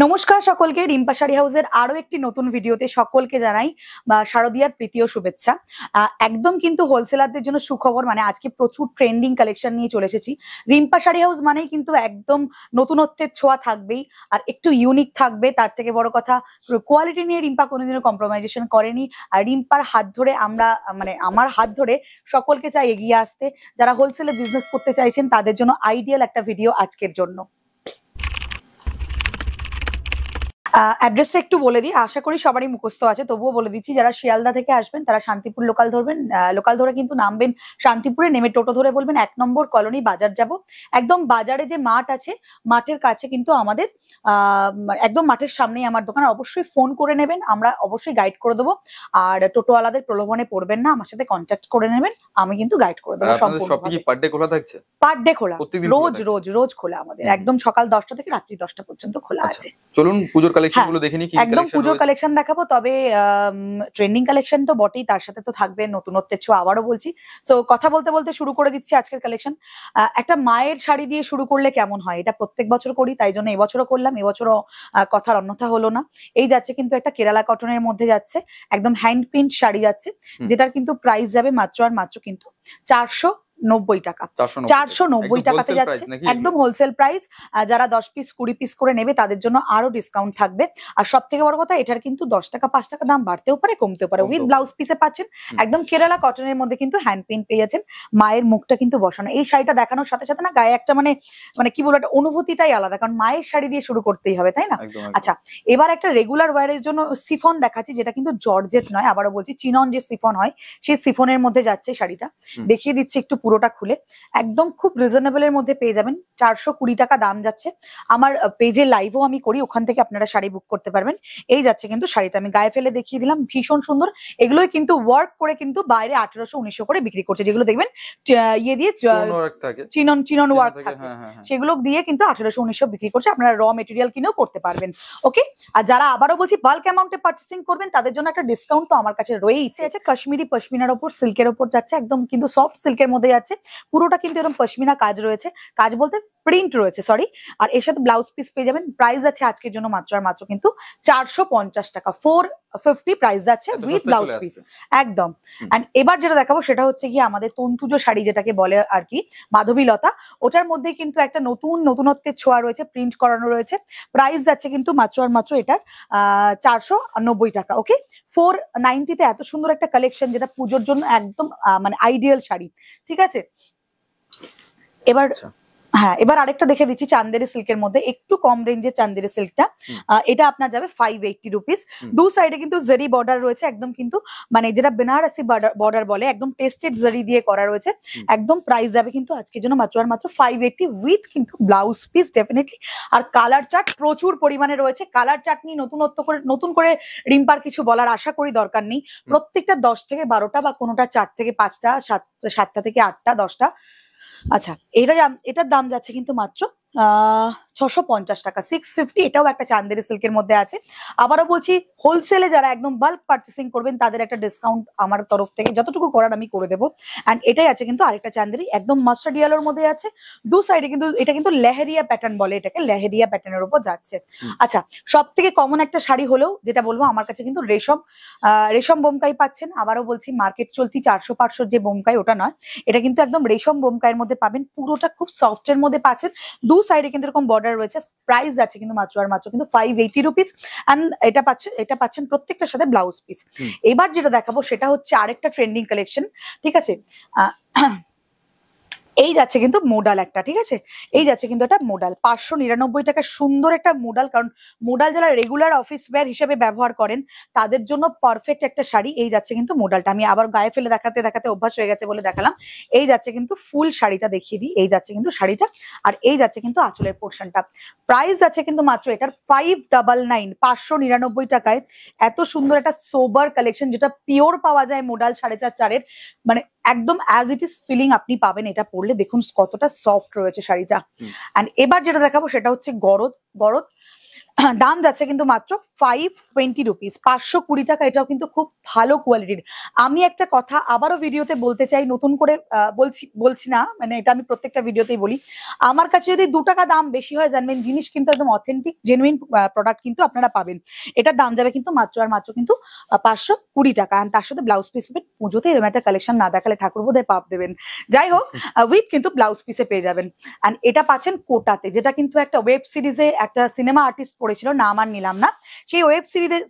নমস্কার সকলকে, রিম্পা শাড়ি হাউসের আরো একটি নতুন ভিডিওতে সকলকে জানাই শারদীয়ার প্রীতি ও শুভেচ্ছা। একদম কিন্তু হোলসেলারদের জন্য সুখবর, মানে আজকে প্রচুর ট্রেন্ডিং কালেকশন নিয়ে চলে এসেছি। রিম্পা শাড়ি হাউস মানেই কিন্তু একদম নতুনত্বের ছোঁয়া থাকবেই, আর একটু ইউনিক থাকবে। তার থেকে বড় কথা, কোয়ালিটি নিয়ে রিম্পা কোনোদিনও কম্প্রোমাইজেশন করেনি। আর রিম্পার হাত ধরে আমরা, মানে আমার হাত ধরে সকলকে চাই এগিয়ে আসতে। যারা হোলসেলে বিজনেস করতে চাইছেন তাদের জন্য আইডিয়াল একটা ভিডিও আজকের জন্য। অ্যাড্রেসটা একটু বলে দিই, আশা করি সবারই মুখস্থ আছে, তবুও বলে দিচ্ছি। যারা শিয়ালদা থেকে আসবেন তারা শান্তিপুর লোকাল ধরবেন, লোকাল ধরে কিন্তু নামবেন শান্তিপুরে, নেমে টোটো ধরে বলবেন 1 নম্বর কলোনি বাজার যাব। একদম বাজারে যে মাঠ আছে, মাঠের কাছে কিন্তু আমাদের একদম মাঠের সামনেই আমার দোকান। অবশ্যই ফোন করে নেবেন, আমরা অবশ্যই গাইড করে দেবো। আর টোটোওয়ালাদের প্রলোভনে পড়বেন না, আমার সাথে কন্ট্যাক্ট করে নেবেন, আমি কিন্তু গাইড করে দেবো সম্পূর্ণ। পার ডে খোলা থাকছে? পার ডে খোলা, রোজ খোলা আমাদের, একদম সকাল 10টা থেকে রাত্রি 10টা পর্যন্ত খোলা আছে। চলুন পুজোর কালেকশন গুলো দেখে নিই। একদম পুজোর কালেকশন দেখাবো, তবে ট্রেন্ডিং কালেকশন তো বটেই, তার সাথে তো থাকবে নতুনত্বের ছোঁয়া। আবারও বলছি, সো কথা বলতে বলতে শুরু করে দিচ্ছি আজকের কালেকশন। একটা মায়ের শাড়ি দিয়ে শুরু করলে কেমন হয়, এটা প্রত্যেক বছর করি, তাই জন্য এবছরও করলাম। এবছরও কথার অন্যথা হলো না। এই যাচ্ছে কিন্তু একটা কেরালা কটনের মধ্যে যাচ্ছে, একদম হ্যান্ড প্রিন্ট শাড়ি যাচ্ছে, যেটার কিন্তু প্রাইস যাবে মাত্র আর মাত্র কিন্তু 490 টাকা। 490 টাকাতে যাচ্ছে, একদম হোলসেল প্রাইস। যারা 10 পিস 20 পিস করে নেবে তাদের জন্য আরো ডিসকাউন্ট থাকবে। আর সব থেকে বড় কথা, এটার কিন্তু 10 টাকা 5 টাকা দাম বাড়তেও পারে, কমতেও পারে। উইথ ব্লাউজ পিসে পাচ্ছেন, একদম কেরালা কটনের মধ্যে কিন্তু হ্যান্ড প্রিন্ট পেয়ে যাচ্ছেন। মায়ের মুখটা কিন্তু বসানো। এই শাড়িটা দেখানোর সাথে সাথে না গায়ে একটা মানে কি বলবো, একটা অনুভূতিটাই আলাদা, কারণ মায়ের শাড়ি দিয়ে শুরু করতেই হবে, তাই না? আচ্ছা, এবার একটা রেগুলার ওয়ারের জন্য সিফন দেখাচ্ছি, যেটা কিন্তু জর্জেট নয়, আবারও বলছি চিনন যে সিফন হয় সেই সিফনের মধ্যে যাচ্ছে শাড়িটা। দেখিয়ে দিচ্ছি একটু পুরোটা খুলে। একদম খুব রিজনেবল এর মধ্যে পেয়ে যাবেন, 420 টাকা দাম যাচ্ছে। আমার পেজে লাইভও আমি করি, ওখান থেকে আপনারা শাড়ি বুক করতে পারবেন। এই যাচ্ছে কিন্তু শাড়িটা, আমি গায়ে ফেলে দেখিয়ে দিলাম, ভীষণ সুন্দর। এগুলোই কিন্তু ওয়ার্ক করে কিন্তু বাইরে 1800-1900 করে বিক্রি করছে, যেগুলো দেখবেন ইয়ে দিয়ে চিনন ওয়ার্ক থাকে, সেগুলো দিয়ে কিন্তু 1800-1900 বিক্রি করছে। আপনারা র মেটেরিয়াল কিনেও করতে পারবেন। ওকে, আর যারা আবারও বলছি বাল্ক অ্যামাউন্টে পার্চেসিং করবেন তাদের জন্য একটা ডিসকাউন্ট তো আমার কাছে রয়েইছে। আছে কাশ্মীরি পশমিনার ওপর, সিল্কের ওপর যাচ্ছে, একদম কিন্তু সফট সিল্কের মধ্যে যাচ্ছে। পুরোটা কিন্তু এরকম পশমিনা কাজ রয়েছে, কাজ বলতে প্রিন্ট রয়েছে, সরি। আর এর সাথে ব্লাউজ পিস পেয়ে যাবেন। প্রাইস আছে আজকের জন্য মাত্র আর মাত্র কিন্তু 450 টাকা, 450 প্রাইস যাচ্ছে উইথ ব্লাউজ পিস, একদম। এন্ড এবার যেটা দেখাবো সেটা হচ্ছে কি আমাদের তন্তুজ শাড়ি, যেটাকে বলে আর কি মাধবীলতা। ওটার মধ্যে কিন্তু একটা নতুনত্বের ছোঁয়া রয়েছে, প্রিন্ট করানো রয়েছে। প্রাইস যাচ্ছে কিন্তু মাত্র আর মাত্র এটার 490 টাকা। ওকে, 490-তে এত সুন্দর একটা কালেকশন, যেটা পুজোর জন্য একদম মানে আইডিয়াল শাড়ি, ঠিক আছে। এবার হ্যাঁ, এবার আরেকটা দেখে দিচ্ছি চান্দেরি সিল্কের মধ্যে, একটু কম রেঞ্জের চান্দেরি সিল্কটা। এটা আপনার যাবে 580 রুপিস। দু সাইডে কিন্তু জারি বর্ডার রয়েছে, একদম কিন্তু মানে যেটা বেনারসি বর্ডার বলে, একদম টেস্টেড জারি দিয়ে করা রয়েছে। একদম প্রাইস যাবে কিন্তু আজকের জন্য মাত্র আর মাত্র 580 উইথ কিন্তু ব্লাউজ পিস ডেফিনেটলি। আর কালার চার্ট প্রচুর পরিমাণে রয়েছে। কালার চার্ট নিয়ে নতুন করে রিম্পার কিছু বলার আশা করি দরকার নেই। প্রত্যেকটা 10 থেকে 12টা বা কোনোটা 4 থেকে 5টা, 7টা থেকে 8টা, 10টা। আচ্ছা, এটার দাম যাচ্ছে কিন্তু মাত্র 650 টাকা, 650। এটাও একটা চান্দেরি সিল্কের মধ্যে আছে। আবারও বলছি, হোলসেলে যারা একদম বাল্ক পার্চেসিং করবেন তাদের একটা ডিসকাউন্ট আমার তরফ থেকে যতটুকু করার আমি করে দেবো। অ্যান্ড এটাই আছে কিন্তু আরেকটা চান্দেরি, একদম মাস্টার্ড ইয়েলোর মধ্যে আছে। দু সাইডে কিন্তু এটা কিন্তু লেহেরিয়া প্যাটার্ন বলে, এটাকে লেহেরিয়া প্যাটার্নের উপর যাচ্ছে। আচ্ছা, সব থেকে কমন একটা শাড়ি হলেও যেটা বলবো, আমার কাছে কিন্তু রেশম বোমকাই পাচ্ছেন। আবারও বলছি, মার্কেট চলতি 400-500 যে বোমকাই, ওটা নয়, এটা কিন্তু একদম রেশম বোমকাইয়ের মধ্যে পাবেন। পুরোটা খুব সফট এর মধ্যে পাচ্ছেন। দু সাইডে কিন্তু এরকম বর্ডার রয়েছে। প্রাইস আছে কিন্তু মাত্র আর মাত্র কিন্তু 580 রুপিস। এন্ড এটা পাচ্ছেন প্রত্যেকটার সাথে ব্লাউজ পিস। এবার যেটা দেখাবো সেটা হচ্ছে আরেকটা ট্রেন্ডিং কালেকশন, ঠিক আছে। এই যাচ্ছে কিন্তু মোডাল একটা, ঠিক আছে। এই যাচ্ছে কিন্তু এটা মোডাল, 599 টাকা, সুন্দর একটা মোডাল। কারণ মোডাল যারা রেগুলার অফিস ওয়্যার হিসেবে ব্যবহার করেন তাদের জন্য পারফেক্ট একটা শাড়ি। এই যাচ্ছে কিন্তু মোডালটা, আমি আবার গায়ে ফেলে দেখাতে অভ্যাস হয়ে গেছে বলে দেখালাম। এই যাচ্ছে কিন্তু ফুল শাড়িটা দেখিয়ে দিই। এই যাচ্ছে কিন্তু শাড়িটা, আর এই যাচ্ছে কিন্তু আঁচলের পোর্শনটা। প্রাইস আছে কিন্তু মাত্র এটার 599, 599 টাকায়। এত সুন্দর একটা সোবার কালেকশন, যেটা পিওর পাওয়া যায় মোডাল 4.5-4-এর, মানে একদম অ্যাজ ইট ইজ ফিলিং আপনি পাবেন এটা পরলে। দেখুন কতটা সফট রয়েছে শাড়িটা। এন্ড এবার যেটা দেখাবো সেটা হচ্ছে গরদ। দাম যাচ্ছে কিন্তু মাত্র 520 রুপিস, 520 টাকা। এটাও কিন্তু খুব ভালো কোয়ালিটির। আমি একটা কথা আবারও ভিডিওতে বলতে চাই, নতুন করে বলছি না, মানে এটা আমি প্রত্যেকটা ভিডিওতেই বলি, আমার কাছে যদি 2 টাকা দাম বেশি হয় জানবেন জিনিস কিন্তু একদম অথেন্টিক জেনুইন প্রোডাক্ট কিন্তু আপনারা পাবেন। এটার দাম যাবে কিন্তু মাত্র আর মাত্র কিন্তু 520 টাকা। আর তার সাথে ব্লাউজ পিস পাবেন। পুজোতে এরকম একটা কালেকশন না দেখালে ঠাকুর বোধহয় পাপ দেবেন। যাই হোক, উইথ কিন্তু ব্লাউজ পিসে পেয়ে যাবেন। এন্ড এটা পাচ্ছেন কোটাতে, যেটা কিন্তু একটা ওয়েব সিরিজে একটা সিনেমা আর্টিস্ট পড়েছিল, নাম আর নিলাম না, সেই ওয়েব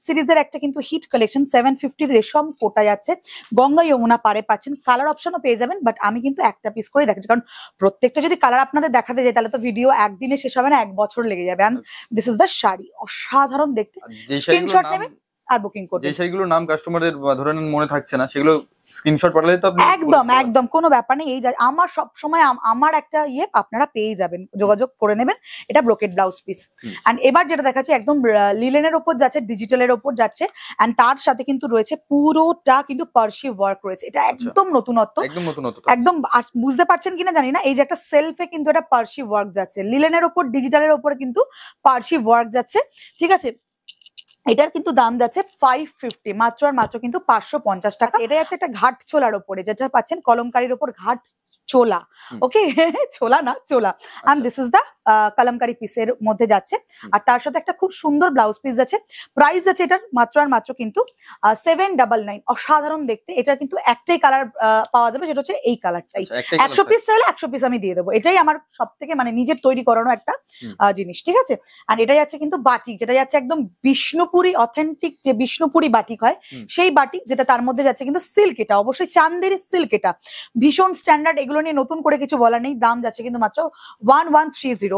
সিরিজের একটা কিন্তু হিট কালেকশন 750 রেশম কোটা যাচ্ছে। গঙ্গা যমুনা পারে পাচ্ছেন। কালার অপশনও পেয়ে যাবেন, বাট আমি কিন্তু একটা পিস করে দেখাচ্ছি, কারণ প্রত্যেকটা যদি কালার আপনাদের দেখাতে যায় তাহলে তো ভিডিও একদিনে শেষ হবে না, 1 বছর লেগে যাবে। And this is the sari, অসাধারণ দেখতে। স্ক্রিনশট নেবেন আর বুকিং করবেন। যে শাড়িগুলোর নাম কাস্টমারের ধরেন মনে থাকছে না, সেগুলো স্ক্রিনশট পাঠালে তো আপনি একদম একদম কোনো ব্যাপার নেই। এই আমার সব সময় আমার একটা আপনারা পেয়ে যাবেন, যোগাযোগ করে নেবেন। এটা ব্রোকেট ব্লাউজ পিস। এন্ড এবার যেটা দেখাচ্ছি একদম লিলেনের ওপর যাচ্ছে, ডিজিটালের ওপর যাচ্ছে। এন্ড তার সাথে কিন্তু রয়েছে পুরোটা কিন্তু পার্সি ওয়ার্ক রয়েছে। এটা একদম নতুনত্ব, একদম বুঝতে পারছেন কিনা জানি না। এই যে একটা সেলফে কিন্তু এটা পার্সি ওয়ার্ক যাচ্ছে, লিলেনের ওপর ডিজিটালের ওপরে কিন্তু পার্সি ওয়ার্ক যাচ্ছে, ঠিক আছে। এটার কিন্তু দাম যাচ্ছে 550, মাত্র আর মাত্র কিন্তু 550 টাকা। এটাই আছে একটা ঘাট চোলার ওপরে, যেটা পাচ্ছেন কলমকারীর ওপর ঘাট চোলা, ওকে ছোলা না চোলা। And this is the Kalamkari পিসের মধ্যে যাচ্ছে। আর তার সাথে একটা খুব সুন্দর ব্লাউজ পিস আছে। প্রাইস আছে এটার মাত্র আর মাত্র কিন্তু 799। অসাধারণ দেখতে। এটা কিন্তু একটাই কালার পাওয়া যাবে, যেটা হচ্ছে এই কালারটাই। 100 পিস চাইলে 100 পিস আমি দিয়ে দেবো। এটাই আমার সব থেকে মানে নিজের তৈরি করানো একটা জিনিস, ঠিক আছে। আর এটাই আছে কিন্তু বাটিক, যেটা যাচ্ছে একদম বিষ্ণুপুরি অথেন্টিক, যে বিষ্ণুপুরি বাটিক হয় সেই বাটিক, যেটা তার মধ্যে যাচ্ছে কিন্তু সিল্ক। এটা অবশ্যই চান্দেরি সিল্ক, এটা ভীষণ স্ট্যান্ডার্ড। এগুলো নিয়ে নতুন করে কিছু বলার নেই। দাম যাচ্ছে কিন্তু মাত্র 1130,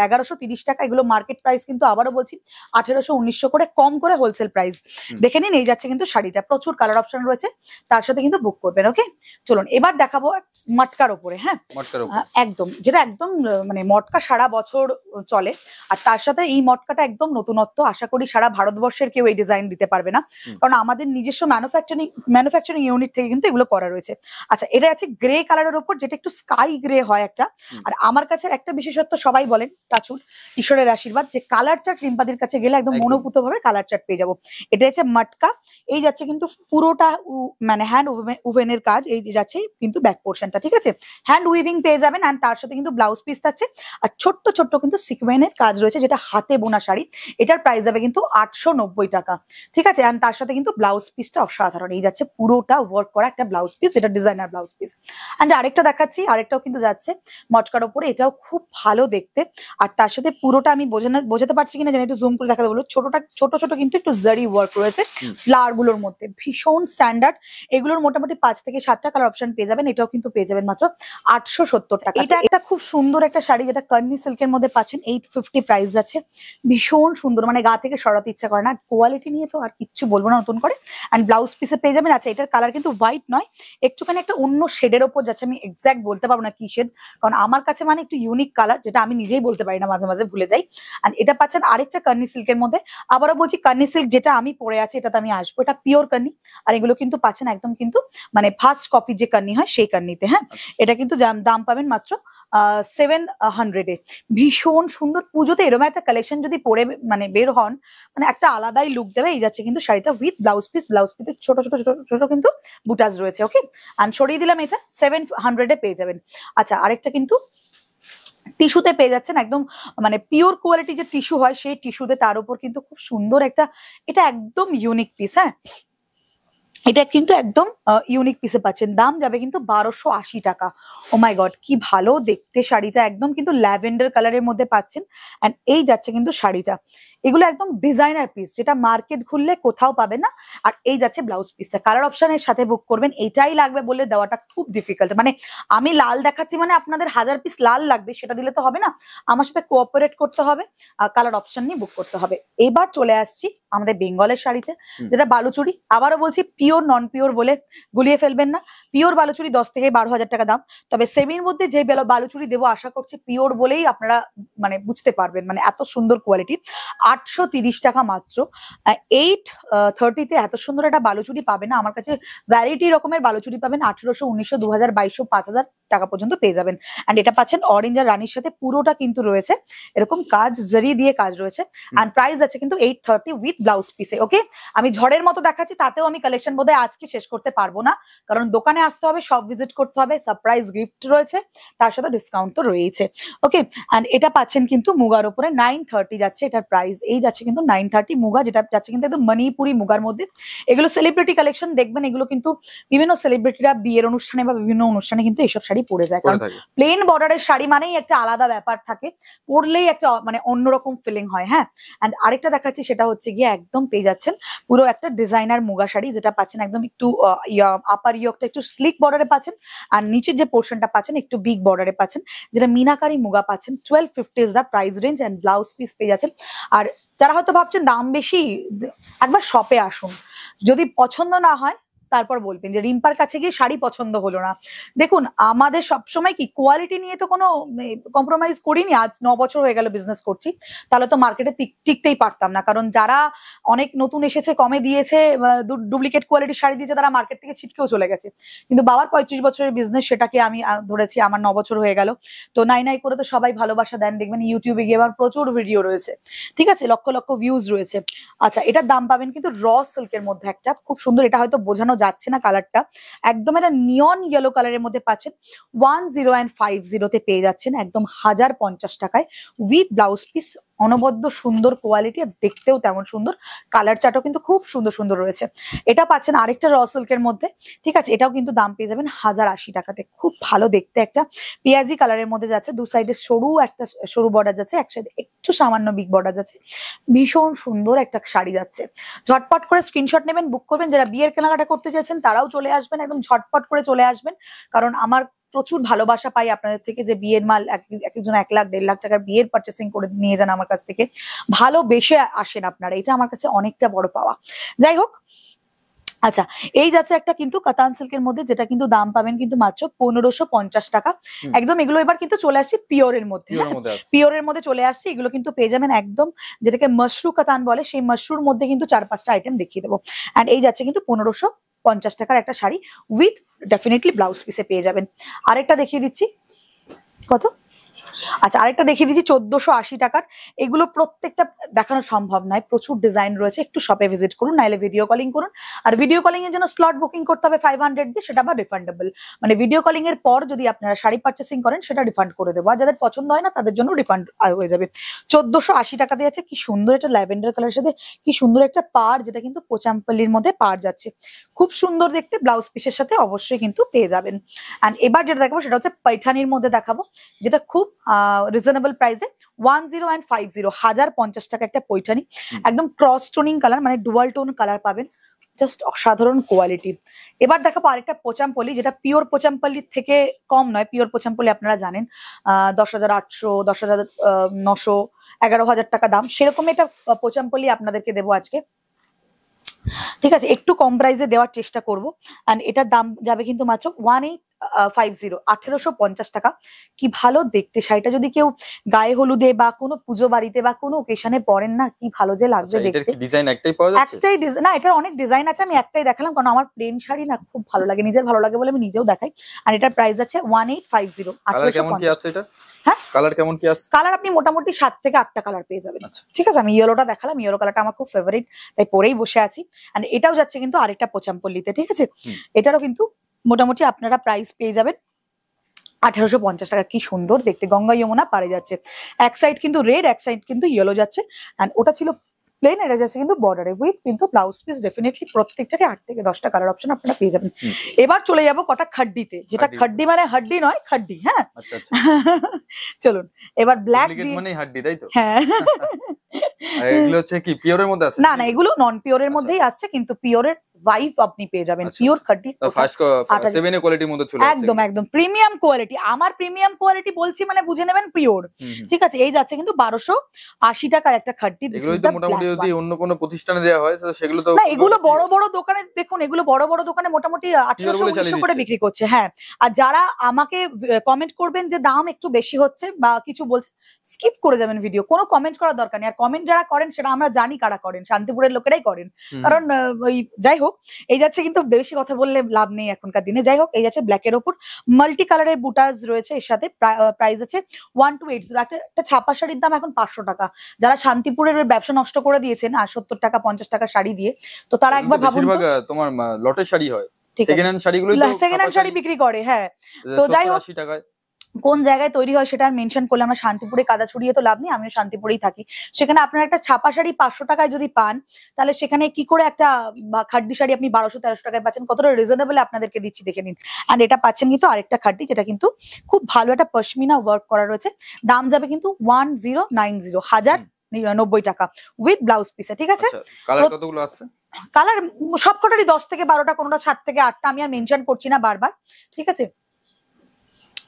1130 টাকা। এগুলো মার্কেট প্রাইস কিন্তু আবারও বলছি 1800-1900 করে, কম করে হোলসেল প্রাইস। দেখে নিন। এই যাচ্ছে কিন্তু শাড়িটা, প্রচুর কালার অপশন রয়েছে, তার সাথে কিন্তু বুক করবেন। ওকে, চলুন এবার দেখাবো মটকার ওপরে। হ্যাঁ, একদম, যেটা একদম মানে মটকা সারা বছর চলে, আর তার সাথে এই মটকাটা একদম নতুনত্ব। আশা করি সারা ভারতবর্ষের কেউ এই ডিজাইন দিতে পারবে না, কারণ আমাদের নিজস্ব ম্যানুফ্যাকচারিং ইউনিট থেকে কিন্তু এগুলো করা রয়েছে। আচ্ছা, এটা আছে গ্রে কালারের উপর, যেটা একটু স্কাই গ্রে হয় একটা। আর আমার কাছে একটা বিশেষত্ব, সবাই বলেন টাচুর ঈশ্বরের আশীর্বাদ, যে কালার চার্ট রিম্পাদির কাছে গেলে একদম মনোভূত ভাবে কালার চার্ট পেয়ে যাবো। এটা হচ্ছে মটকা। এই যাচ্ছে কিন্তু পুরোটা মানে হ্যান্ড উভেনের কাজ। এই যাচ্ছে কিন্তু ব্যাক পোর্শনটা, ঠিক আছে, হ্যান্ড উইভিং পেয়ে যাবেন। আর তার সাথে কিন্তু ব্লাউজ পিস থাকছে, আর ছোট্ট ছোট্ট কিন্তু সিকোয়েনের কাজ রয়েছে, যেটা হাতে বোনা শাড়ি। এটার প্রাইস যাবে কিন্তু 890 টাকা, ঠিক আছে। আর তার সাথে কিন্তু ব্লাউজ পিসটা অসাধারণ। এই যাচ্ছে পুরোটা ওয়ার্ক করা একটা ব্লাউজ পিস, যেটা ডিজাইনার ব্লাউজ পিস। এন্ড আরেকটা দেখাচ্ছি, আরেকটাও কিন্তু যাচ্ছে মটকার ওপরে। এটাও খুব ভালো দেখতে। আর তার সাথে পুরোটা আমি বোঝাতে পারছি কিনা জানি, একটু জুম করে দেখাতে বলবো। ছোট ছোট কিন্তু একটু জারি ওয়ার্ক রয়েছে ফ্লাওয়ার গুলোর মধ্যে, ভীষণ স্ট্যান্ডার্ড। এগুলোর মোটামুটি 5 থেকে 7টা কালার অপশন পেয়ে যাবেন। এটাও কিন্তু পেয়ে যাবেন মাত্র 870 টাকা। এটা খুব সুন্দর একটা শাড়ি, যেটা কর্নি সিল্কের মধ্যে পাচ্ছেন। 850 প্রাইস আছে। ভীষণ সুন্দর, মানে গা থেকে সরাতে ইচ্ছা করে না। কোয়ালিটি নিয়ে তো আর কিচ্ছু বলবো না নতুন করে। এন্ড ব্লাউজ পিসে পেয়ে যাবেন। আচ্ছা, এটার কালার কিন্তু হোয়াইট নয়, একটুখানি একটা অন্য শেডের ওপর যাচ্ছে। আমি এক্সাক্ট বলতে পারবো না কি শেড, কারণ আমার কাছে মানে একটু ইউনিক কালার, যেটা আমি নিজেই বলতে পারি না, মাঝে মাঝে ভুলে যাই। আর এটা পাচ্ছেন আরেকটা কর্নি সিল্কের মধ্যে। আবারও বলছি, কর্নি সিল্ক যেটা আমি পরে আছি এটাতে আমি আসবো, এটা পিওর কর্নি। আর এগুলো কিন্তু পাচ্ছেন একদম কিন্তু মানে ফার্স্ট কপি যে কর্নি হয় সেই কর্নিতে। হ্যাঁ, এটা কিন্তু দাম পাবেন মাত্র 700-এ। ভীষণ সুন্দর। পুজোতে এরকম একটা কালেকশন যদি পরে মানে বের হন, মানে একটা আলাদাই লুক দেবে। এই যাচ্ছে কিন্তু শাড়িটা উইথ ব্লাউজ পিস। ব্লাউজ পিসে ছোট ছোট ছোট ছোট কিন্তু বুটাস রয়েছে। ওকে, আর সরিয়ে দিলাম, এটা 700-এ পেয়ে যাবেন। আচ্ছা, আরেকটা কিন্তু টিস্যুতে পেয়ে যাচ্ছেন, একদম মানে পিওর কোয়ালিটি যে টিস্যু হয় সেই টিস্যুতে, তার উপর কিন্তু খুব সুন্দর একটা, এটা একদম ইউনিক পিস। হ্যাঁ, এটা কিন্তু একদম ইউনিক পিসে পাচ্ছেন। দাম যাবে কিন্তু 1280 টাকা। ও মাই গড, কি ভালো দেখতে শাড়িটা, একদম কিন্তু ল্যাভেন্ডার কালারের মধ্যে পাচ্ছেন। এন্ড এই যাচ্ছে কিন্তু শাড়িটা, এগুলো একদম ডিজাইনার পিস, যেটা মার্কেট ঘুরলে কোথাও পাবে না। আর এই যাচ্ছে ব্লাউজ পিসটা। কালার অপশনের সাথে বুক করবেন। এইটাই লাগবে বলে দেওয়াটা খুব ডিফিকাল্ট। মানে আমি লাল দেখাচ্ছি মানে আপনাদের 1000 পিস লাল লাগবে সেটা দিলে তো হবে না, আমার সাথে কোঅপারেট করতে হবে, কালার অপশন নিয়ে বুক করতে হবে। এবার চলে আসছি আমাদের বেঙ্গলের শাড়িতে, যেটা বালুচুরি। আবারও বলছি, পিওর নন পিওর বলে গুলিয়ে ফেলবেন না। পিওর বালুচুরি 10 থেকে 12,000 টাকা দাম। তবে সেমির মধ্যে যে বালুচুরি দেবো আশা করছি পিওর বলেই আপনারা মানে বুঝতে পারবেন, মানে এত সুন্দর কোয়ালিটি। 830 টাকা মাত্র। 830-তে এত সুন্দর একটা বালুচুরি পাবে না। আমার কাছে ভ্যারাইটি রকমের বালুচুরি পাবেন। 1800, 1900, 2000, 2200, 5000 টাকা পর্যন্ত পেয়ে যাবেন। অ্যান্ড এটা পাচ্ছেন অরেঞ্জ আর রানীর সাথে, পুরোটা কিন্তু রয়েছে এরকম কাজ, জরি দিয়ে কাজ রয়েছে। অ্যান্ড প্রাইস আছে কিন্তু 830 উইথ ব্লাউজ পিসে। ওকে, আমি ঝড়ের মতো দেখাচ্ছি, তাতেও আমি কালেকশন বোধহয় আজকে শেষ করতে পারবো না, কারণ দোকানে আসতে হবে, সব ভিজিট করতে হবে, সারপ্রাইজ গিফট রয়েছে, তার সাথে ডিসকাউন্ট তো রয়েছে। ওকে, অ্যান্ড এটা পাচ্ছেন কিন্তু মুগার উপরে 930 যাচ্ছে এটার প্রাইস, এই যাচ্ছে কিন্তু 930 মুগা, যেটা যাচ্ছে কিন্তু একদম মণিপুরি মুগার মধ্যে। এগুলো সেলিব্রিটি কালেকশন, দেখবেন এগুলো কিন্তু বিভিন্ন সেলিব্রিটিরা বিয়ের অনুষ্ঠানে বা বিভিন্ন অনুষ্ঠানে কিন্তু এইসব শাড়ি পরে যায়, কারণ প্লেন বর্ডারের শাড়ি মানেই একটা আলাদা ব্যাপার থাকে, পরলেই একটা মানে অন্যরকম ফিলিং হয়। হ্যাঁ, অ্যান্ড আরেকটা দেখাচ্ছি, সেটা হচ্ছে গিয়ে একদম পেয়ে যাচ্ছেন পুরো একটা ডিজাইনার মুগা শাড়ি, যেটা পাচ্ছেন একদম একটু আপার ইয়কটা একটু স্লিক বর্ডারে পাচ্ছেন, আর নিচের যে পোর্শনটা পাচ্ছেন একটু বিগ বর্ডারে পাচ্ছেন, যেটা মিনাকারি মুগা পাচ্ছেন। 1250 is the price range, and blouse piece পেয়ে যাচ্ছেন। আর যারা হয়তো ভাবছেন দাম বেশি, একবার শপে আসুন, যদি পছন্দ না হয় তারপর বলবেন যে রিম্পার কাছে গিয়ে শাড়ি পছন্দ হলো না। দেখুন, আমাদের সবসময় কি কোয়ালিটি নিয়ে তো কোনো কম্প্রোমাইজ করিনি, আজ 9 বছর হয়ে গেল বিজনেস করছি, তাহলে তো মার্কেটে টিকতেই পারতাম না, কারণ যারা অনেক নতুন এসেছে, কমে দিয়েছে, ডুপ্লিকেট কোয়ালিটির শাড়ি দিয়েছে, তারা মার্কেট থেকে ছিটকেও চলে গেছে। কিন্তু বাবার 35 বছরের বিজনেস, সেটাকে আমি ধরেছি, আমার 9 বছর হয়ে গেল, তো নাই করে তো সবাই ভালোবাসা দেন। দেখবেন ইউটিউবে গিয়ে আমার প্রচুর ভিডিও রয়েছে, ঠিক আছে, লক্ষ লক্ষ ভিউজ রয়েছে। আচ্ছা, এটার দাম পাবেন কিন্তু র সিল্কের মধ্যে, একটা খুব সুন্দর, এটা হয়তো বোঝানো যাচ্ছে না কালারটা, একদম একটা নিয়ন ইয়েলো কালারের মধ্যে পাচ্ছেন। 1050 পেয়ে যাচ্ছেন একদম 1050 টাকায় উইথ ব্লাউজ পিস। অনবদ্য সুন্দর কোয়ালিটি, আর দেখতেও তেমন সুন্দর, কালার চার্টও কিন্তু খুব সুন্দর সুন্দর রয়েছে। এটা পাচ্ছেন আরেকটা র সিল্কের মধ্যে, ঠিক আছে, এটাও কিন্তু দাম পেয়ে যাবেন 1080 টাকাতে। খুব ভালো দেখতে, একটা পেঁয়াজি কালারের মধ্যে যাচ্ছে, দু সাইডে সরু বর্ডার যাচ্ছে, এক সাইডে একটু সামান্য বিগ বর্ডার যাচ্ছে, ভীষণ সুন্দর একটা শাড়ি যাচ্ছে। ঝটপট করে স্ক্রিনশট নেবেন, বুক করবেন, যারা বিয়ের কেনাকাটা করতে চাইছেন তারাও চলে আসবেন, একদম ঝটপট করে চলে আসবেন, কারণ আমার প্রচুর ভালোবাসা পাই আপনাদের থেকে, যে বিয়ের মাল একজন 1 লাখ 1.5 লাখ টাকার বিয়ের পার্চেসিং করে নিয়ে যান আমার কাছ থেকে, ভালোবেসে আসেন আপনারা, এটা আমার কাছে অনেকটা বড় পাওয়া। যাই হোক, আচ্ছা, এই যাচ্ছে একটা কিন্তু কাতান সিল্কের মধ্যে, যেটা কিন্তু দাম পাবেন কিন্তু মাত্র 1550 টাকা একদম। এগুলো এবার কিন্তু চলে আসছে পিওরের মধ্যে, পিওরের মধ্যে চলে আসছে, এগুলো কিন্তু পেয়ে যাবেন একদম, যেটাকে মাশরু কাতান বলে, সেই মাশরুর মধ্যে কিন্তু 4-5টা আইটেম দেখিয়ে দেবো। অ্যান্ড এই যাচ্ছে কিন্তু 1550 টাকার একটা শাড়ি উইথ ডেফিনেটলি ব্লাউজ পিসে পেয়ে যাবেন। আরেকটা দেখিয়ে দিচ্ছি, কত, আচ্ছা, আরেকটা দেখিয়ে দিচ্ছি 1480 টাকার। এগুলো প্রত্যেকটা দেখানো সম্ভব নয়, প্রচুর ডিজাইন রয়েছে, একটু শপে ভিজিট করুন, নাইলে ভিডিও কলিং করুন। আর ভিডিও কলিং এর জন্য স্লট বুকিং করতে হবে 500 দিয়ে, সেটা আবার রিফান্ডেবল, মানে ভিডিও কলিং এর পর যদি আপনারা শাড়ি পার্চেসিং করেন সেটা রিফান্ড করে দেবো, আর যাদের পছন্দ হয় না তাদের জন্য রিফান্ড হয়ে যাবে। 1480 টাকা দিয়ে আছে, কি সুন্দর একটা ল্যাভেন্ডার কালারের সাথে কি সুন্দর একটা পাড়, যেটা কিন্তু পোচামপল্লির মধ্যে পাড় যাচ্ছে, খুব সুন্দর দেখতে, ব্লাউজ পিসের সাথে অবশ্যই কিন্তু পেয়ে যাবেন। অ্যান্ড এবার যেটা দেখাবো সেটা হচ্ছে পাইঠানির মধ্যে দেখাবো, যেটা খুব রিজনেবল প্রাইসে 1050 1050 টাকা একটা পৈঠানি, একদম ক্রস টোনিং কালার, মানে ডুয়াল টোন কালার পাবেন, জাস্ট অসাধারণ কোয়ালিটি। এবার দেখাবো আরেকটা পোচামপল্লি, যেটা পিওর পোচামপল্লির থেকে কম নয়। পিওর পোচামপল্লি আপনারা জানেন 10,800 10,900 11,000 টাকা দাম, সেরকম একটা পোচামপল্লি আপনাদেরকে দেবো আজকে, ঠিক আছে, একটু কম প্রাইসে দেওয়ার চেষ্টা করবো। অ্যান্ড এটার দাম যাবে কিন্তু মাত্র 1850 1850 টাকা। কি ভালো দেখতে শাড়িটা, যদি কেউ গায়ে হলুদে বা কোনো পুজো বাড়িতে বা কোনো ওকেশনে পরেন না, কি ভালো যে লাগবে দেখতে। ডিজাইন একটাই পাওয়া যাচ্ছে? একটাই না, এটার অনেক ডিজাইন আছে, আমি একটাই দেখালাম কারণ আমার প্লেন শাড়ি না খুব ভালো লাগে, নিজের ভালো লাগে বলে আমি নিজেও দেখাই। আর এটার প্রাইস আছে 1850 1850। হ্যাঁ, কালার কেমন কি আছে? কালার আপনি মোটামুটি 7 থেকে 8টা কালার পেয়ে যাবেন। ঠিক আছে, আমি ইয়েলোটা দেখালাম, ইয়েলো কালারটা আমার খুব ফেভারিট, তাই পরেই বসে আছি। আর এটাও যাচ্ছে কিন্তু আরেকটা পোচামপল্লিতে, ঠিক আছে, এটারও কিন্তু মোটামুটি আপনারা প্রাইস পেয়ে যাবেন 1850 টাকা। কি সুন্দর দেখতে, গঙ্গা যমুনা পারে যাচ্ছে, এক সাইড কিন্তু রেড, এক সাইড কিন্তু ইয়েলো যাচ্ছে। এন্ড ওটা ছিল প্লেন, এটা যাচ্ছে কিন্তু বর্ডারে উইথ কিন্তু ব্লাউজ পিস। ডেফিনেটলি প্রত্যেকটাকে 8 থেকে 10টা কালার অপশন আপনারা পেয়ে যাবেন। এবার চলে যাবো কটা খাড্ডিতে, যেটা খাড্ডি মানে হাড্ডি নয়, খাড্ডি। হ্যাঁ, চলুন এবার ব্ল্যাক মানে হাড্ডি, তাই তো? হ্যাঁ, এগুলো হচ্ছে কি পিওরের মধ্যে আছে? না না, এগুলো নন পিওরের মধ্যেই আসছে, কিন্তু পিওরের ভাইব আপনি পেয়ে যাবেন। পিওর খাড্ডি 7 কোয়ালিটির মধ্যে চলে আসছে, একদম একদম প্রিমিয়াম কোয়ালিটি। আমার প্রিমিয়াম কোয়ালিটি বলছি মানে বুঝে নেবেন পিওর, ঠিক আছে। এই যাচ্ছে কিন্তু 1280 টাকার একটা খাড্ডি। এগুলো তো মোটামুটি যদি অন্য কোনো প্রতিষ্ঠানে দেওয়া হয় সেগুলো তো না, এগুলো বড় বড় দোকানে দেখুন, এগুলো বড় বড় দোকানে মোটামুটি 1800-1900 করে বিক্রি করছে। হ্যাঁ, আর যারা আমাকে কমেন্ট করবেন যে দাম একটু বেশি হচ্ছে বা কিছু বলছে, স্কিপ করে যাবেন ভিডিও, কোনো কমেন্ট করার দরকার নেই। আর কমেন্ট যারা করেন সেটা আমরা জানি কারা করেন, শান্তিপুরের লোকেরাই করেন, কারণ ওই যাই হোক। হোক, এই যাচ্ছে কিন্তু বেশি কথা বললে লাভ নেই এখনকার দিনে। যাই হোক, এই যাচ্ছে ব্ল্যাকের ওপর মাল্টি কালারের বুটাস রয়েছে, এর সাথে প্রাইস আছে 1280। একটা ছাপা শাড়ির দাম এখন 500 টাকা। যারা শান্তিপুরের ব্যবসা নষ্ট করে দিয়েছেন আর 70 টাকা 50 টাকা শাড়ি দিয়ে, তো তারা একবার ভাবুন। বেশিরভাগ তোমার লটের শাড়ি হয়, ঠিক আছে, সেকেন্ড হ্যান্ড শাড়িগুলোই তো সেকেন্ড হ্যান্ড শাড়ি বিক্রি করে। হ্যাঁ, তো যাই হোক, 80 টাকায় কোন জায়গায় তৈরি হয় সেটা মেনশন করলে আমরা শান্তিপুরে কাদা ছড়িয়ে তো লাভ নেই, আমিও শান্তিপুরেই থাকি। সেখানে আপনার একটা ছাপা শাড়ি 500 টাকায় যদি পান, তাহলে সেখানে কি করে একটা খাড্ডি শাড়ি আপনি 1200-1300 টাকায় পাচ্ছেন? কতটা রিজনেবল আপনাদেরকে দিচ্ছি, দেখে নিন। অ্যান্ড এটা পাচ্ছেন কিন্তু আরেকটা খাড্ডি, যেটা কিন্তু খুব ভালো একটা পশমিনা ওয়ার্ক করা রয়েছে। দাম যাবে কিন্তু 1090, 1090 টাকা উইথ ব্লাউজ পিসে, ঠিক আছে? কালার কতগুলো আছে? কালার সবকটারই 10 থেকে 12টা, কোনোটা 7 থেকে 8টা, আমি আর মেনশন করছি না বারবার, ঠিক আছে?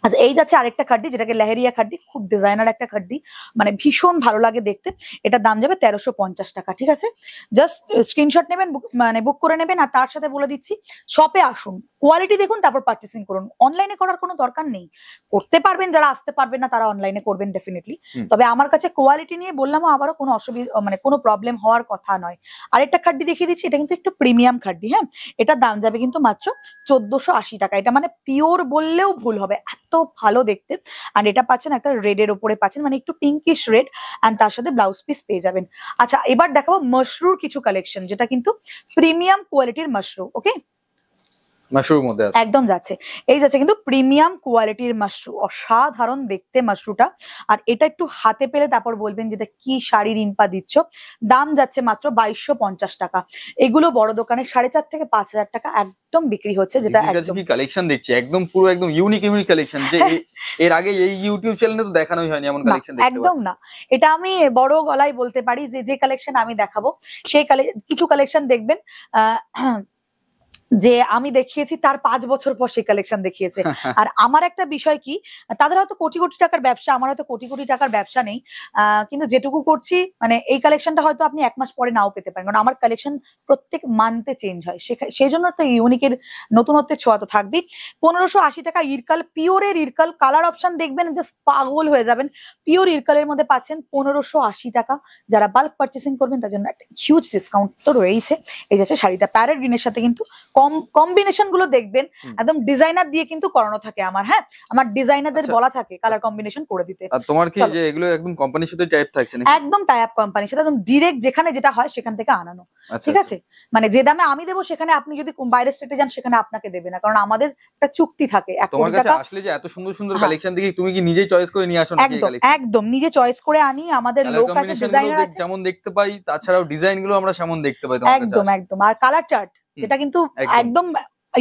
আচ্ছা, এই যাচ্ছে আরেকটা খাড্ডি, যেটাকে লেহেরিয়া খাড্ডি, খুব ডিজাইনার একটা খাড্ডি, মানে ভীষণ ভালো লাগে দেখতে। এটার দাম যাবে 1350 টাকা, ঠিক আছে? জাস্ট স্ক্রিনশট নেবেন, মানে বুক করে নেবেন। আর তার সাথে বলে দিচ্ছি, শপে আসুন, কোয়ালিটি দেখুন, তারপর পার্চেসিং করুন। অনলাইনে করার কোনো দরকার নেই, করতে পারবেন যারা আসতে পারবেন না তারা অনলাইনে করবেন ডেফিনেটলি। তবে আমার কাছে কোয়ালিটি নিয়ে বললাম আবারও কোনো অসুবিধা, মানে কোনো প্রবলেম হওয়ার কথা নয়। আরেকটা খাড্ডি দেখিয়ে দিচ্ছি, এটা কিন্তু একটু প্রিমিয়াম খাড্ডি। হ্যাঁ, এটার দাম যাবে কিন্তু মাত্র 1480 টাকা। এটা মানে পিওর বললেও ভুল হবে, এত ভালো দেখতে। আর এটা পাচ্ছেন একটা রেড এর উপরে পাচ্ছেন, মানে একটু পিঙ্কিশ রেড, এন্ড তার সাথে ব্লাউজ পিস পেয়ে যাবেন। আচ্ছা, এবার দেখাবো মাশরুর কিছু কালেকশন, যেটা কিন্তু প্রিমিয়াম কোয়ালিটির মাশরু। ওকে, মাশরুর মধ্যে আছে, একদম যাচ্ছে, এই যাচ্ছে কিন্তু প্রিমিয়াম কোয়ালিটির মাশরু, অসাধারণ দেখতে মাশরুটা। আর এটা একটু হাতে পেলে তারপর বলবেন যেটা কি শাড়ি রিম্পা দিচ্ছ। দাম যাচ্ছে মাত্র 2250 টাকা। এগুলো বড় দোকানে 4,500 থেকে 5,000 টাকা একদম বিক্রি হচ্ছে, যেটা একদম কি কালেকশন দেখছি, একদম পুরো একদম ইউনিক কালেকশন, যে এর আগে এই ইউটিউব চ্যানেলে তো দেখানোই হয়নি এমন কালেকশন দেখতে পাচ্ছি। একদম না, এটা আমি বড় গলায় বলতে পারি যে যে কালেকশন আমি দেখাবো, সেই কিছু কালেকশন দেখবেন যে আমি দেখিয়েছি তার 5 বছর পর সেই কালেকশন দেখিয়েছে। আর আমার একটা বিষয় কি, তাদের হয়তো কোটি কোটি টাকার ব্যবসা, আমার হয়তো কোটি কোটি টাকার ব্যবসা নেই, কিন্তু যেটুকু করছি, মানে এই কালেকশনটা হয়তো আপনি 1 মাস পরে নাও পেতে পারেন, কারণ আমার কালেকশন প্রত্যেক মান্থে চেঞ্জ হয়। সেই জন্য তো ইউনিকের নতুনত্বের ছোঁয়া তো থাকবেই। 1580 টাকা ইরকাল, পিওরের ইরকাল, কালার অপশন দেখবেন জাস্ট পাগল হয়ে যাবেন। পিওর ইরকালের মধ্যে পাচ্ছেন 1580 টাকা। যারা বাল্ক পার্চেসিং করবেন তার জন্য একটা হিউজ ডিসকাউন্ট তো রয়েছে। এই যাচ্ছে শাড়িটা, প্যারেট গ্রিনের সাথে কিন্তু কম্বিনেশন গুলো দেখবেন একদম ডিজাইনার দিয়ে কিন্তু করানো থাকে আমার। হ্যাঁ, আমার ডিজাইনারদের বলা থাকে কালার কম্বিনেশন করে দিতে। আর তোমার কি যে এগুলো একদম কোম্পানির সাথে টাইপ থাকছে নাকি? একদম টাই আপ কোম্পানির সাথে, একদম ডাইরেক্ট যেখানে যেটা হয় সেখান থেকে আনানো, ঠিক আছে? মানে যে দামে আমি দেবো সেখানে আপনি যদি বাইরের স্টেটে যান সেখানে আপনাকে দেবে না, কারণ আমাদের একটা চুক্তি থাকে। তোমার কাছে আসলে যে এত সুন্দর সুন্দর কালেকশন দেখি, তুমি কি নিজেই চয়েস করে নিয়ে আসো নাকি? একদম একদম নিজে চয়েস করে আনি, আমাদের লোক আছে, ডিজাইনার আছে, যেমন দেখতে পাই, তাছাড়াও ডিজাইন গুলো আমরা সেমন দেখতে পাই তোমার কাছে। একদম একদম, আর কালার চার্ট যেটা কিন্তু একদম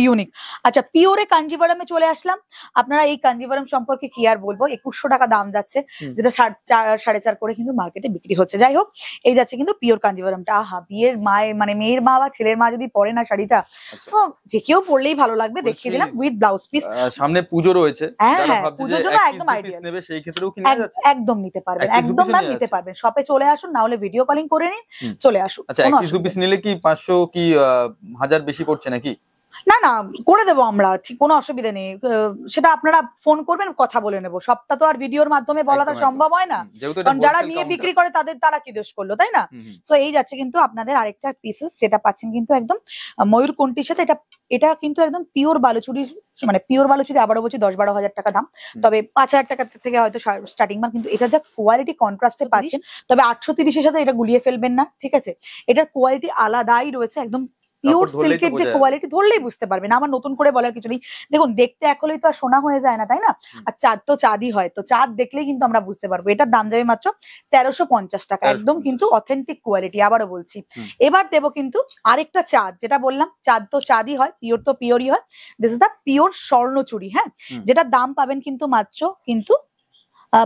ইউনিক। আচ্ছা, পিওরে কাঞ্জিভারামে চলে আসলাম। আপনারা এই কাঞ্জিভারাম সম্পর্কে কি আর বলবো, 2100 টাকা দাম যাচ্ছে, যেটা 4.5 করে কিন্তু মার্কেটে বিক্রি হচ্ছে। যাই হোক, এই যাচ্ছে কিন্তু পিওর কাঞ্জিভারামটা। আহা, বিয়ের মায়ের, মানে মেয়ের মা বা ছেলের মা যদি পরে না শাড়িটা, তো যে কেউ পড়লেই ভালো লাগবে। দেখিয়ে দিলাম উইথ ব্লাউজ পিস। সামনে পুজো রয়েছে, হ্যাঁ, পুজোর জন্য একদম আইডিয়াল, নেবে সেই ক্ষেত্রেও কি নেওয়া যাচ্ছে? একদম নিতে পারবেন, একদম ম্যাম নিতে পারবেন। শপে চলে আসুন, না হলে ভিডিও কলিং করে নিন, চলে আসুন। আচ্ছা, 1 পিস নিলে কি 500 কি 1000 বেশি পড়ছে নাকি? না না, করে দেবো আমরা, ঠিক কোনো অসুবিধা নেই। সেটা আপনারা ফোন করবেন, কথা বলে নেবো। সবটা তো আর ভিডিওর মাধ্যমে বলাটা সম্ভব হয় না, কারণ যারা নিয়ে বিক্রি করে তারা কি দোষ করলো, তাই না? তো এই যাচ্ছে কিন্তু আপনাদের আরেকটা পিসেস, যেটা পাচ্ছেন কিন্তু একদম ময়ূরকণ্ঠীর সাথে। এটা কিন্তু একদম পিওর বালুচুরির, মানে পিওর বালুচুরি, আবারও বলছি 10-12 হাজার টাকা দাম, তবে 5000 টাকা থেকে হয়তো স্টার্টিং মান। কিন্তু এটা যা কোয়ালিটি কন্ট্রাস্টে পাচ্ছেন, তবে 830-এর সাথে এটা গুলিয়ে ফেলবেন না, ঠিক আছে? এটার কোয়ালিটি আলাদাই রয়েছে, একদম পিওর সিল্কের যে কোয়ালিটি, ধরলেই বুঝতে পারবেন। আমার নতুন করে বলার কিছু নেই। দেখুন, দেখতে এক হলেই তো আর সোনা হয়ে যায় না, তাই না? আর চাঁদ তো চাঁদই হয়, তো চাঁদ দেখলেই কিন্তু আমরা বুঝতে পারবো। এটার দাম যাবে মাত্র 1350 টাকা, একদম কিন্তু অথেন্টিক কোয়ালিটি, আবারও বলছি। এবার দেবো কিন্তু আরেকটা চাঁদ, যেটা বললাম চাঁদ তো চাঁদই হয়, পিওর তো পিওরই হয়। This is the pure Swarnachari, হ্যাঁ, যেটার দাম পাবেন কিন্তু মাত্র কিন্তু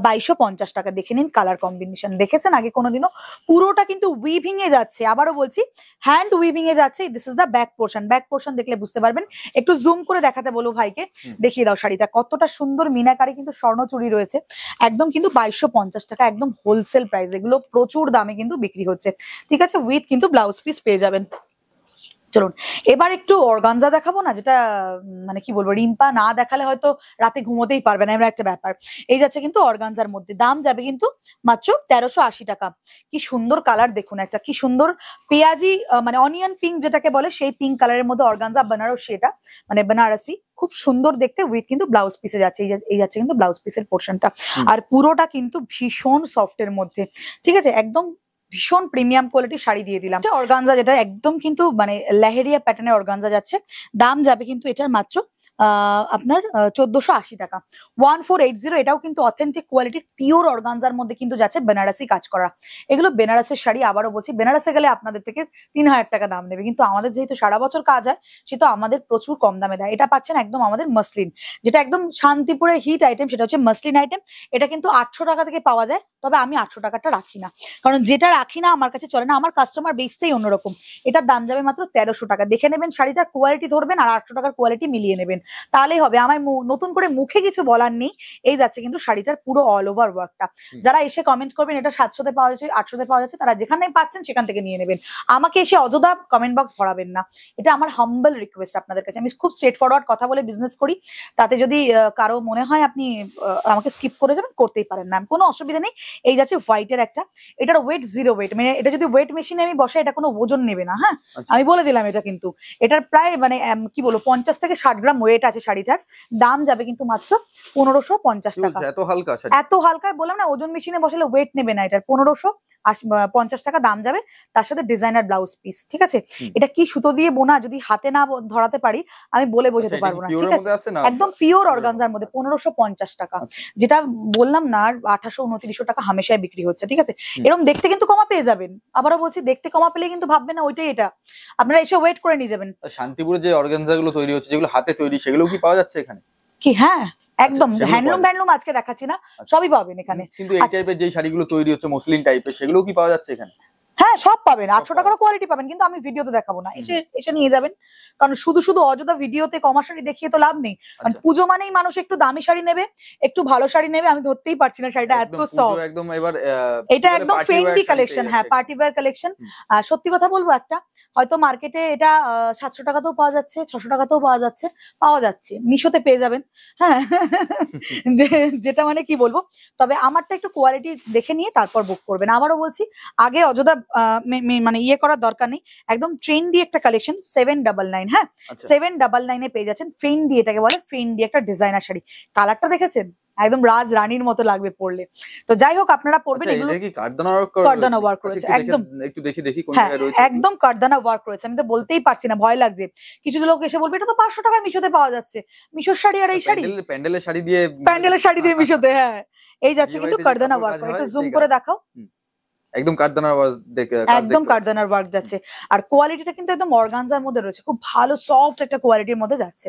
2250 টাকা। দেখে নিন কালার কম্বিনেশন, দেখেছেন আগে কোনোদিনও? পুরোটা কিন্তু উইভিং এ যাচ্ছে, আবারও বলছি হ্যান্ড উইভিং এ যাচ্ছে। This is the back portion, back portion দেখলে বুঝতে পারবেন। একটু জুম করে দেখাতে বলো ভাইকে, দেখিয়ে দাও শাড়িটা কতটা সুন্দর মিনাকারি কিন্তু স্বর্ণচুরি রয়েছে। একদম কিন্তু 2250 টাকা, একদম হোলসেল প্রাইস। এগুলো প্রচুর দামে কিন্তু বিক্রি হচ্ছে, ঠিক আছে? উইথ কিন্তু ব্লাউজ পিস পেয়ে যাবেন। চলুন এবার একটু অর্গানজা দেখাবো না, যেটা মানে কি বলবো, রিম্পা না দেখালে হয়তো রাতে ঘুমোতেই পারবে না, এবার একটা ব্যাপার। এই যাচ্ছে কিন্তু অর্গানজার মধ্যে, দাম যাবে কিন্তু মাত্র 1380 টাকা। কি সুন্দর কালার দেখুন, একটা কি সুন্দর পেঁয়াজি মানে অনিয়ন পিঙ্ক যেটাকে বলে, সেই পিঙ্ক কালারের মধ্যে অর্গানজা বেনারসি, এটা মানে বেনারসি, খুব সুন্দর দেখতে। উইথ কিন্তু ব্লাউজ পিসে যাচ্ছে, এই যাচ্ছে কিন্তু ব্লাউজ পিসের পোর্শনটা। আর পুরোটা কিন্তু ভীষণ সফটের মধ্যে, ঠিক আছে, একদম ভীষণ প্রিমিয়াম কোয়ালিটির শাড়ি দিয়ে দিলাম। অর্গানজা যেটা একদম কিন্তু মানে লেহেরিয়া প্যাটার্নের অর্গানজা যাচ্ছে, দাম যাবে কিন্তু এটার মাত্র আপনার 1480 টাকা। 1480, এটাও কিন্তু অথেন্টিক কোয়ালিটির পিওর অর্গানজার মধ্যে কিন্তু যাচ্ছে, বেনারসি কাজ করা। এগুলো বেনারসের শাড়ি, আবারও বলছি বেনারসে গেলে আপনাদের থেকে 3000 টাকা দাম নেবে, কিন্তু আমাদের যেহেতু সারা বছর কাজ হয় সেটা আমাদের প্রচুর কম দামে দেয়। এটা পাচ্ছেন একদম আমাদের মসলিন, যেটা একদম শান্তিপুরের হিট আইটেম, সেটা হচ্ছে মসলিন আইটেম। এটা কিন্তু 800 টাকা থেকে পাওয়া যায়, তবে আমি 800 টাকাটা রাখি না, কারণ যেটা রাখি না আমার কাছে চলে না, আমার কাস্টমার বেসটাই অন্যরকম। এটার দাম যাবে মাত্র 1300 টাকা। দেখে নেবেন শাড়িটার কোয়ালিটি ধরবেন আর 800 টাকার কোয়ালিটি মিলিয়ে নেবেন, তাহলেই হবে। আমার নতুন করে মুখে কিছু বলার নেই। এই যাচ্ছে কিন্তু শাড়িটার পুরো অল ওভার ওয়ার্কটা। যারা এসে কমেন্ট করবেন এটা 700-তে পাওয়া যাচ্ছে, 800-তে পাওয়া যাচ্ছে, তারা যেখানে পাচ্ছেন সেখান থেকে নিয়ে নেবেন। আমাকে এসে অযথা কমেন্ট বক্স ভরাবেন না, এটা আমার হাম্বল রিকোয়েস্ট আপনাদের কাছে। আমি খুব স্ট্রেট ফরওয়ার্ড কথা বলে বিজনেস করি, তাতে যদি কারো মনে হয় আপনি আমাকে স্কিপ করে যাবেন, করতেই পারেন না, কোনো অসুবিধা নেই। এই যাচ্ছে হোয়াইটের একটা, এটার ওয়েট 0 ওয়েট, মানে এটা যদি ওয়েট মেশিনে আমি বসাই এটা কোনো ওজন নেবে না, হ্যাঁ আমি বলে দিলাম। এটা কিন্তু এটার প্রায় মানে কি বলবো 50 থেকে 60 গ্রাম ওয়েট আছে শাড়িটার। দাম যাবে কিন্তু মাত্র 1550 টাকা। এত হালকা বললাম না, ওজন মেশিনে বসালে ওয়েট নেবে না। এটার 1550 টাকা দাম যাবে, তার সাথে ডিজাইনার ব্লাউজ পিস, ঠিক আছে। এটা কি সুতো দিয়ে বোনা, যদি হাতে না ধরাতে পারি আমি বলে বোঝাতে পারবো না, ঠিক আছে। একদম পিওর অর্গানজার মধ্যে 1550 টাকা, যেটা বললাম না 2800-2900 টাকা হামেশায় বিক্রি হচ্ছে, ঠিক আছে। এরকম দেখতে কিন্তু কমা পেয়ে যাবেন, আবারও বলছি দেখতে কমা পেলে কিন্তু ভাববেন না ওইটাই এটা, আপনারা এসে ওয়েট করে নিয়ে যাবেন। শান্তিপুরে যে অর্গানজা গুলো তৈরি হচ্ছে, যেগুলো হাতে তৈরি, সেগুলো কি পাওয়া যাচ্ছে এখানে? কি হ্যাঁ একদম হ্যান্ডলুম আজকে দেখাচ্ছি না, সবই পাবেন এখানে। কিন্তু এই টাইপের যে শাড়িগুলো তৈরি হচ্ছে মসলিন টাইপের, সেগুলো কি পাওয়া যাচ্ছে এখানে? হ্যাঁ সব পাবেন, 800 টাকারও কোয়ালিটি পাবেন, কিন্তু আমি ভিডিওতে দেখাবো না, এসে নিয়ে যাবেন। কারণ শুধু অযথা ভিডিওতে কমা শাড়ি দেখিয়ে তো লাভ নেই, কারণ পুজো মানেই মানুষ একটু দামি শাড়ি নেবে, একটু ভালো শাড়ি নেবে। আমি ধরতেই পারছি না শাড়িটা এত সফট, একদম এবার এটা একদম ফেন্ডি কালেকশন, হ্যাঁ পার্টি ওয়্যার কালেকশন। সত্যি কথা বলবো, একটা হয়তো মার্কেটে এটা 700 টাকাতেও পাওয়া যাচ্ছে, 600 টাকাতেও পাওয়া যাচ্ছে, মিশোতে পেয়ে যাবেন, হ্যাঁ যেটা মানে কি বলবো। তবে আমারটা একটু কোয়ালিটি দেখে নিয়ে তারপর বুক করবেন। আবারও বলছি, আগে অযথা মানে ইয়ে করার দরকার নেই। একদম ট্রেন্ডি একটা কালেকশন 799, হ্যাঁ 799 পেয়ে যাচ্ছেন ফ্রেন্ডি, এটাকে বলে ফ্রেন্ডি একটা ডিজাইনার শাড়ি। কালারটা দেখেছেন, একদম রাজ রানীর মতো লাগবে পরলে। তো যাই হোক আপনারা পরবেন, এগুলো কি কারদানা ওয়ার্ক করেছে, একদম একটু দেখি কোন জায়গায় রয়েছে, একদম কারদানা ওয়ার্ক করেছে। আমি তো বলতেই পারছি না, ভয় লাগছে। কিছু লোক এসে বলবে এটা তো 500 টাকায় মিশোতে পাওয়া যাচ্ছে, মিশোর শাড়ি আর এই শাড়ি প্যান্ডেলের শাড়ি দিয়ে মিশোতে, হ্যাঁ এই যাচ্ছে কিন্তু কারদানা ওয়ার্ক করে। একটু জুম করে দেখাও, একদম কারদানার ওয়ার্ক যাচ্ছে। আর কোয়ালিটিটা কিন্তু একদম অর্গানজার মধ্যে রয়েছে, খুব ভালো সফট একটা কোয়ালিটির মধ্যে যাচ্ছে।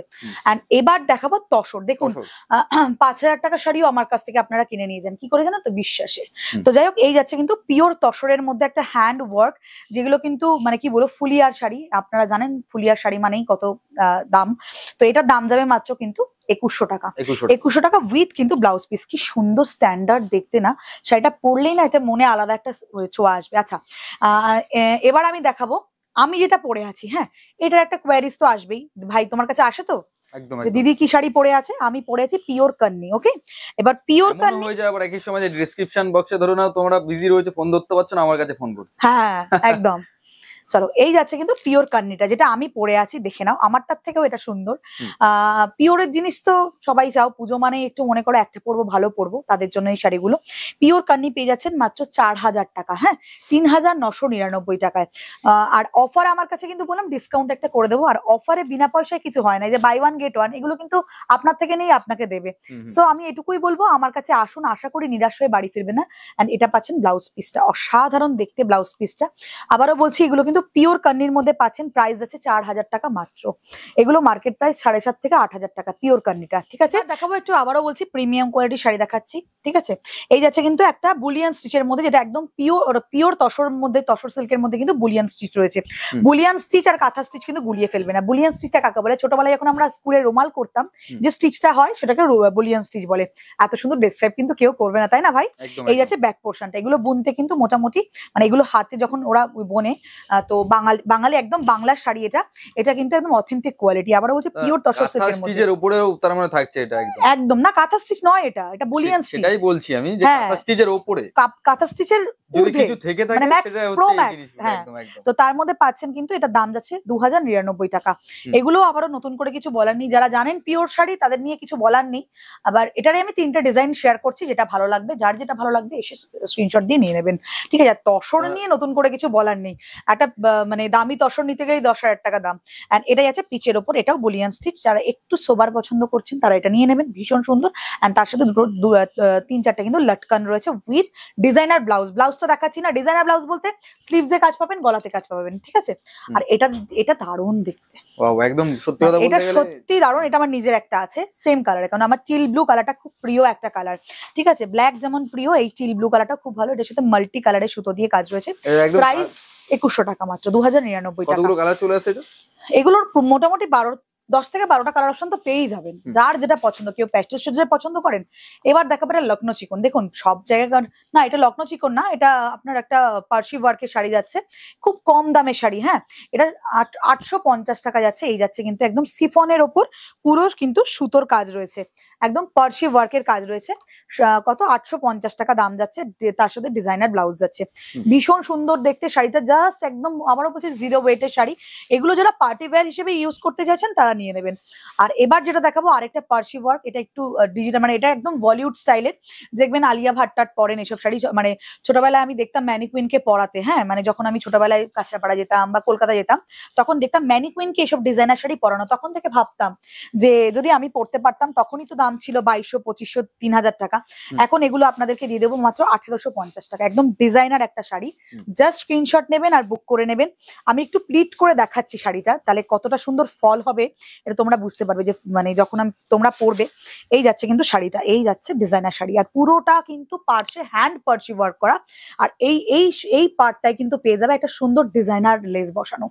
এন্ড এবার দেখাবো তসর। দেখুন 5000 টাকা শাড়িও আমার কাছ থেকে আপনারা কিনে নিয়ে যান, কি করে জানো তো, বিশ্বাসে। তো যাই হোক, এই যাচ্ছে কিন্তু পিওর তসরের মধ্যে একটা হ্যান্ড ওয়ার্ক, যেগুলো কিন্তু মানে কি বলবো ফুলিয়ার শাড়ি। আপনারা জানেন ফুলিয়ার শাড়ি মানেই কত দাম। তো এটার দাম যাবে মাত্র কিন্তু 2100 টাকা। 2100 টাকা উইথ কিন্তু ব্লাউজ পিস। কি সুন্দর স্ট্যান্ডার্ড দেখতে না, শাড়িটা পরলেই না এটা মনে আলাদা একটা ছোঁয়া আসবে। আচ্ছা এবার আমি দেখাবো আমি যেটা পরে আছি, হ্যাঁ এটার একটা কোয়ারিজ তো আসবেই, ভাই তোমার কাছে আসে তো দিদি কি শাড়ি পরে আছে, আমি পরে আছি পিওর কান্নি। ওকে, এবার পিওর কান্নি হয়ে যায় আবার একই সময় যে ডেসক্রিপশন বক্সে ধরো না তোমরা বিজি রয়েছে, ফোন ধরতে পারছো না, আমার কাছে ফোন করছে, হ্যাঁ একদম। চলো এই যাচ্ছে কিন্তু পিওর কান্নিটা, যেটা আমি পরে আছি, দেখে নাও আমারটার থেকেও এটা সুন্দর। পিওরের জিনিস তো সবাই চাও, পুজো মানে একটু মনে করো একটা পরবো ভালো পরবো, তাদের জন্য এই শাড়িগুলো। পিওর কান্নি পেয়ে যাচ্ছেন মাত্র 4000 টাকা, হ্যাঁ 3999 টাকায়। আর অফার আমার কাছে কিন্তু বললাম ডিসকাউন্ট একটা করে দেবো, আর অফারে বিনা পয়সায় কিছু হয় না, যে বাই ওয়ান গেট ওয়ান, এগুলো কিন্তু আপনার থেকে নেই আপনাকে দেবে। সো আমি এটুকুই বলবো, আমার কাছে আসুন, আশা করি নিরাশ হয়ে বাড়ি ফিরবে না। এন্ড এটা পাচ্ছেন ব্লাউজ পিসটা, অসাধারণ দেখতে ব্লাউজ পিসটা। আবারও বলছি এগুলো কিন্তু পিওর কান্নির মধ্যে পাচ্ছেন, প্রাইস আছে 4000 টাকা মাত্র। এগুলো মার্কেট প্রাইস 7.5 থেকে 8000 টাকা পিওর কান্নিটা, ঠিক আছে। দেখাবো একটু, আবারও বলছি প্রিমিয়াম কোয়ালিটির শাড়ি দেখাচ্ছি, ঠিক আছে। এই যাচ্ছে কিন্তু একটা বুলিয়ান স্টিচের মধ্যে, যেটা একদম পিওর তসর মধ্যে, তসর সিল্কের মধ্যে কিন্তু বুলিয়ান স্টিচ রয়েছে। বুলিয়ান স্টিচ আর কাঁথা স্টিচ কিন্তু গুলিয়ে ফেলবে না। বুলিয়ান স্টিচটা কাকে বলে, ছোটবেলায় যখন আমরা স্কুলে রুমাল করতাম যে স্টিচটা হয় সেটাকে বুলিয়ান স্টিচ বলে। এত সুন্দর ডেসক্রাইব কিন্তু কেউ করবে না, তাই না ভাই। এই যাচ্ছে ব্যাক পোর্শনটা, এগুলো বুনতে কিন্তু মোটামুটি মানে এগুলো হাতে যখন ওরা বোনে তো বাঙালি একদম বাংলার শাড়ি এটা কিন্তু একদম অথেন্টিক কোয়ালিটি, আবারও বলছি পিওর তসর সিল্কের মধ্যে। স্টিচের উপরেও তার মানে থাকছে এটা একদম। একদম না, কাঁথা স্টিচ নয়, এটা বুলিয়ান স্টিচ। সেটাই বলছি আমি যে কাঁথা স্টিচের উপরে, কাঁথা স্টিচের যদি কিছু থেকে থাকে সেটা হচ্ছে এই জিনিস। একদম একদম। তো তার মধ্যে পাচ্ছেন কিন্তু এটার দাম যাচ্ছে 2099 টাকা। এগুলো আবারও নতুন করে কিছু বলার নেই, যারা জানেন পিওর শাড়ি তাদের নিয়ে কিছু বলার নেই। আবার এটারে আমি 3টে ডিজাইন শেয়ার করছি, যেটা ভালো লাগবে, যার যেটা ভালো লাগবে এসে স্ক্রিনশট দিয়ে নিয়ে নেবেন, ঠিক আছে? তসর নিয়ে নতুন করে কিছু বলার নেই, একটা মানে দামি তসর নিতে গেলেই 10,000 টাকা দাম। এন্ড এটাই আছে পিচের ওপর, এটাও বুলিয়ান স্টিচ, যারা একটু সোবার পছন্দ করছেন তারা এটা নিয়ে নেবেন, ভীষণ সুন্দর। এন্ড তার সাথে 3-4টে কিন্তু লটকান রয়েছে উইথ ডিজাইনার ব্লাউজটা দেখাচ্ছি না, ডিজাইনার ব্লাউজ বলতে স্লিভসে কাজ পাবেন, গলাতে কাজ পাবেন, ঠিক আছে? আর এটা দারুণ দেখতে, একদম সত্যি কথা বলতে গেলে এটা সত্যি দারুণ। এটা আমার নিজের একটা আছে সেম কালারে, কারণ আমার টিল ব্লু কালারটা খুব প্রিয় একটা কালার, ঠিক আছে? ব্ল্যাক যেমন প্রিয়, এই টিল ব্লু কালারটা খুব ভালো। এটার সাথে মাল্টি কালারের সুতো দিয়ে কাজ রয়েছে। প্রাইস 2100 টাকা মাত্র, 2099 টাকা। কতগুলো কালার চলে আসে এটা? এগুলোর মোটামুটি 10 থেকে 12টা কালার অপশন তো পেয়েই যাবেন, যার যেটা পছন্দ। কেউ প্যাস্টেল শেড পছন্দ করেন। এবার দেখাবো এটা লখনৌ চিকন। দেখুন সব জায়গায় না, এটা লখনৌ চিকন না, এটা আপনার একটা পার্সি ওয়ার্কের শাড়ি যাচ্ছে, খুব কম দামের শাড়ি। হ্যাঁ, এটা 850 টাকা যাচ্ছে। এই যাচ্ছে কিন্তু একদম সিফনের ওপর পুরো কিন্তু সুতোর কাজ রয়েছে, একদম পার্সি ওয়ার্কের কাজ রয়েছে। কত? 850 টাকা দাম যাচ্ছে, তার সাথে ডিজাইনার ব্লাউজ যাচ্ছে। ভীষণ সুন্দর দেখতে শাড়িটা, জাস্ট একদম আবারও বলছি জিরো ওয়েটের শাড়ি। এগুলো যারা পার্টি ওয়্যার হিসেবে ইউজ করতে চাইছেন তারা নিয়ে নেবেন। আর এবার যেটা দেখাবো আরেকটা পার্সি ওয়ার্ক, এটা একটু ডিজিটাল, মানে এটা একদম বলিউড স্টাইলের। দেখবেন আলিয়া ভাট টাট পরেন এসব শাড়ি, মানে ছোটবেলায় আমি দেখতাম ম্যানিকুইনকে পরাতে। হ্যাঁ, মানে যখন আমি ছোটবেলায় কাঁচরাপাড়া যেতাম বা কলকাতা যেতাম, তখন দেখতাম ম্যানিকুইনকে এসব ডিজাইনার শাড়ি পরানো। তখন থেকে ভাবতাম যে যদি আমি পড়তে পারতাম। তখনই তো দাম ছিল 2200, 2500, 3000 টাকা। এখন এগুলো আপনাদেরকে দিয়ে দেবো মাত্র 1850 টাকা। একদম ডিজাইনার একটা শাড়ি, জাস্ট স্ক্রিনশট নেবেন আর বুক করে নেবেন। আমি একটু প্লিট করে দেখাচ্ছি শাড়িটা, তাহলে কতটা সুন্দর ফল হবে এটা তোমরা বুঝতে পারবে, যে মানে যখন তোমরা পরবে। এই যাচ্ছে কিন্তু শাড়িটা, এই যাচ্ছে ডিজাইনার শাড়ি, আর পুরোটা কিন্তু পার্টে হ্যান্ড পার্সি ওয়ার্ক করা। আর এই পার্টটাই কিন্তু পেয়ে যাবে একটা সুন্দর ডিজাইনার লেস বসানো।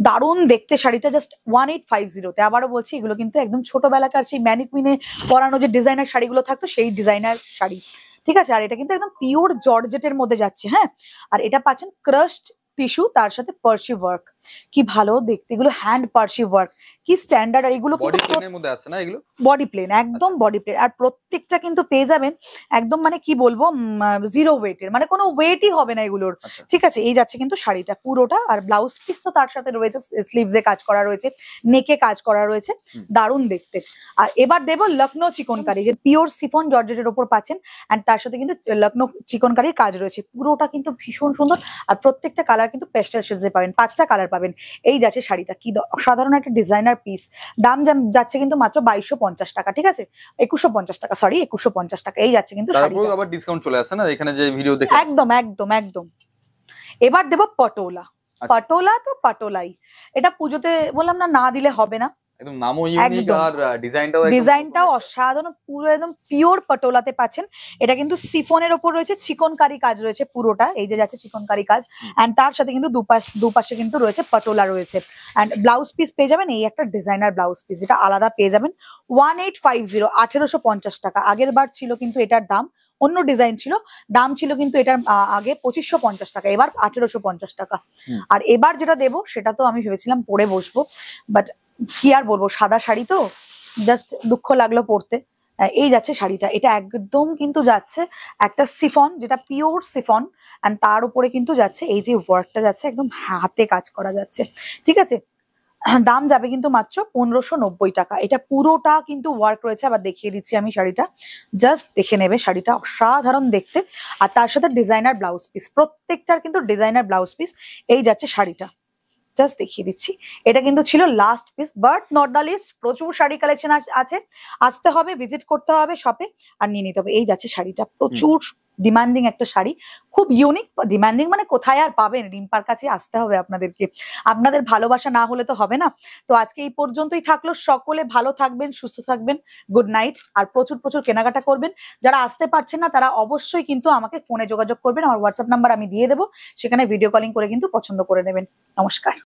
দারুণ দেখতে শাড়িটা, জাস্ট 1850-তে। আবারও বলছি এগুলো কিন্তু একদম ছোটবেলাকার সেই ম্যানিকুইনে পরানো যে ডিজাইনার শাড়িগুলো থাকতো, সেই ডিজাইনার শাড়ি, ঠিক আছে? আর এটা কিন্তু একদম পিওর জর্জেটের মধ্যে যাচ্ছে। হ্যাঁ, আর এটা পাচ্ছেন ক্রাশড টিস্যু, তার সাথে পার্সি ওয়ার্ক। কি ভালো দেখতে, এগুলো হ্যান্ড পার্সি ওয়ার্ক, কি স্ট্যান্ডার্ড। আর এগুলো বডি প্লেনের মধ্যে আছে না? এগুলো বডি প্লেন, একদম বডি প্লেন। আর প্রত্যেকটা কিন্তু পেয়ে যাবেন একদম, মানে কি বলবো, জিরো ওয়েটের, মানে কোনো ওয়েটই হবে না এগুলোর, ঠিক আছে? এই যাচ্ছে কিন্তু শাড়িটা পুরোটা। আর ব্লাউজ পিস তো তার সাথে রয়েছে, স্লিভসে কাজ করা রয়েছে, নেকে কাজ করা রয়েছে, দারুণ দেখতে। আর এবার দেবো লখনৌ চিকনকারি, যে পিওর সিফন জর্জেটের ওপর পাচ্ছেন, এন্ড তার সাথে কিন্তু লখনৌ চিকনকারির কাজ রয়েছে। পুরোটা কিন্তু ভীষণ সুন্দর, আর প্রত্যেকটা কালার কিন্তু পেস্টেল শেডে পাবেন, 5টা কালার পাবেন। এই যাচ্ছে শাড়িটা, কি অসাধারণ একটা ডিজাইনার পিস। দাম যাচ্ছে কিন্তু মাত্র 2250 টাকা, ঠিক আছে? 2150 টাকা, সরি 2150 টাকা। এই যাচ্ছে কিন্তু শাড়িটা। আবার ডিসকাউন্ট চলে আসে না এখানে যে ভিডিও দেখে? একদম একদম একদম। এবার দেব পটোলা। পটোলা তো পটোলাই, এটা পুজোতে বললাম না দিলে হবে না। একদম নামও ইউনিক, আর ডিজাইনটাও অসাধারণ, পুরো একদম পিওর পটোলাতে পাচ্ছেন। এটা কিন্তু সিফনের ওপর রয়েছে, চিকনকারি কাজ রয়েছে পুরোটা। এই যে যাচ্ছে চিকনকারি কাজ, এন্ড তার সাথে কিন্তু দুপাশে কিন্তু রয়েছে পটোলা রয়েছে। এন্ড ব্লাউজ পিস পেয়ে যাবেন এই একটা ডিজাইনার ব্লাউজ পিস, যেটা আলাদা পেয়ে যাবেন 1850, 1850 টাকা। আগের বার ছিল কিন্তু এটার দাম অন্য ডিজাইন ছিল, দাম ছিল কিন্তু এটার আগে 2550 টাকা, এবার 1850 টাকা। আর এবার যেটা দেবো সেটা তো আমি ভেবেছিলাম পরে বসবো, বাট কি আর বলবো, সাদা শাড়ি তো জাস্ট দুঃখ লাগলো পরতে। এই যাচ্ছে শাড়িটা, এটা একদম কিন্তু যাচ্ছে একটা সিফন, যেটা পিওর সিফন, এন্ড তার উপরে কিন্তু যাচ্ছে এই যে ওয়ার্কটা যাচ্ছে, একদম হাতে কাজ করা যাচ্ছে, ঠিক আছে? দাম যাবে কিন্তু মাত্র 1590 টাকা। এটা পুরোটা কিন্তু ওয়ার্ক রয়েছে। আবার দেখিয়ে দিচ্ছি আমি শাড়িটা, জাস্ট দেখে নেবে, শাড়িটা অসাধারণ দেখতে। আর তার সাথে ডিজাইনার ব্লাউজ পিস, প্রত্যেকটার কিন্তু ডিজাইনার ব্লাউজ পিস। এই যাচ্ছে শাড়িটা, জাস্ট দেখিয়ে দিচ্ছি। এটা কিন্তু ছিল last piece, but not the list. প্রচুর শাড়ি কালেকশন আছে, আসতে হবে, ভিজিট করতে হবে শপে, আর নিয়ে নিতে হবে। এই যাচ্ছে শাড়িটা, প্রচুর ডিমান্ডিং একটা শাড়ি, খুব ইউনিক। ডিমান্ডিং মানে কোথায় আর পাবেন, রিম্পার কাছে আসতে হবে আপনাদেরকে। আপনাদের ভালোবাসা না হলে তো হবে না। তো আজকে এই পর্যন্তই থাকলো। সকলে ভালো থাকবেন, সুস্থ থাকবেন, গুড নাইট। আর প্রচুর প্রচুর কেনাকাটা করবেন। যারা আসতে পারছেন না তারা অবশ্যই কিন্তু আমাকে ফোনে যোগাযোগ করবেন, আমার হোয়াটসঅ্যাপ নাম্বার আমি দিয়ে দেবো, সেখানে ভিডিও কলিং করে কিন্তু পছন্দ করে নেবেন। নমস্কার।